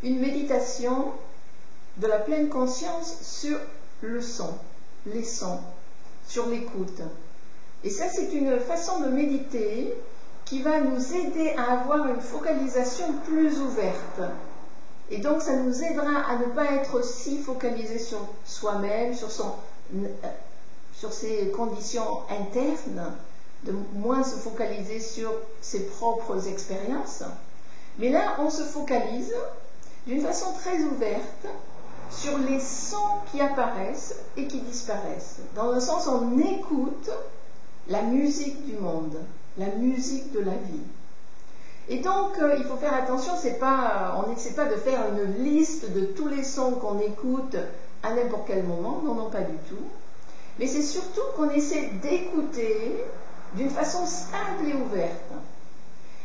une méditation de la pleine conscience sur le son, les sons, sur l'écoute. Et ça, c'est une façon de méditer qui va nous aider à avoir une focalisation plus ouverte. Et donc, ça nous aidera à ne pas être si focalisé sur soi-même, sur ses conditions internes, de moins se focaliser sur ses propres expériences. Mais là, on se focalise d'une façon très ouverte sur les sons qui apparaissent et qui disparaissent. Dans un sens, on écoute la musique du monde, la musique de la vie. Et donc, il faut faire attention, on n'essaie pas de faire une liste de tous les sons qu'on écoute à n'importe quel moment, non, pas du tout. Mais c'est surtout qu'on essaie d'écouter d'une façon stable et ouverte.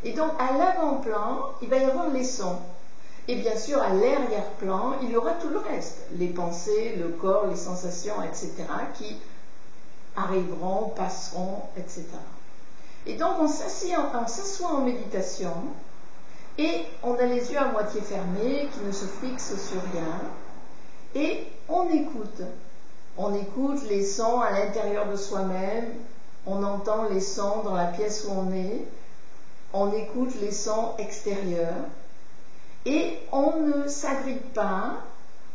Et donc, à l'avant-plan, il va y avoir les sons. Et bien sûr, à l'arrière-plan, il y aura tout le reste. Les pensées, le corps, les sensations, etc., qui arriveront, passeront, etc. Et donc, on s'assoit en méditation, et on a les yeux à moitié fermés, qui ne se fixent sur rien, et on écoute. On écoute les sons à l'intérieur de soi-même, on entend les sons dans la pièce où on est, on écoute les sons extérieurs, et on ne s'agrippe pas,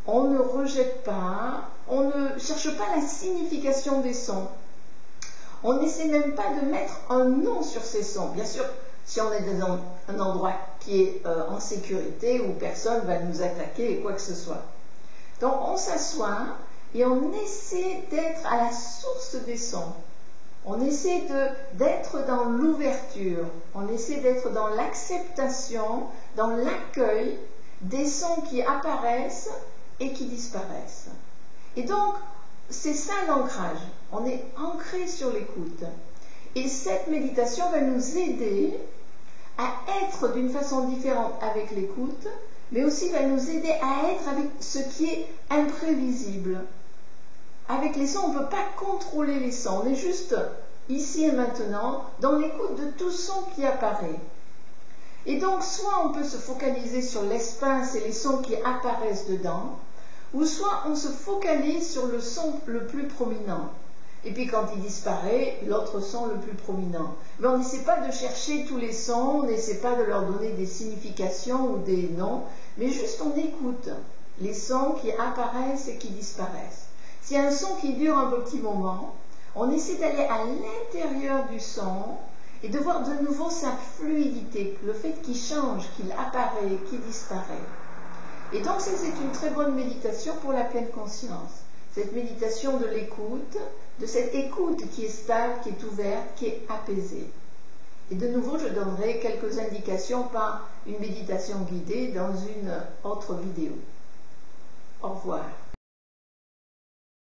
on ne rejette pas, on ne cherche pas la signification des sons. On n'essaie même pas de mettre un nom sur ces sons. Bien sûr, si on est dans un endroit qui est en sécurité, où personne ne va nous attaquer et quoi que ce soit. Donc on s'assoit et on essaie d'être à la source des sons. On essaie d'être dans l'ouverture, on essaie d'être dans l'acceptation, dans l'accueil des sons qui apparaissent et qui disparaissent. Et donc, c'est ça l'ancrage. On est ancré sur l'écoute. Et cette méditation va nous aider à être d'une façon différente avec l'écoute, mais aussi va nous aider à être avec ce qui est imprévisible. Avec les sons, on ne peut pas contrôler les sons. On est juste ici et maintenant dans l'écoute de tout son qui apparaît. Et donc, soit on peut se focaliser sur l'espace et les sons qui apparaissent dedans, ou soit on se focalise sur le son le plus prominent. Et puis quand il disparaît, l'autre son le plus prominent. Mais on n'essaie pas de chercher tous les sons, on n'essaie pas de leur donner des significations ou des noms, mais juste on écoute les sons qui apparaissent et qui disparaissent. S'il y a un son qui dure un petit moment, on essaie d'aller à l'intérieur du son et de voir de nouveau sa fluidité, le fait qu'il change, qu'il apparaît, qu'il disparaît. Et donc c'est une très bonne méditation pour la pleine conscience. Cette méditation de l'écoute, de cette écoute qui est stable, qui est ouverte, qui est apaisée. Et de nouveau, je donnerai quelques indications par une méditation guidée dans une autre vidéo. Au revoir.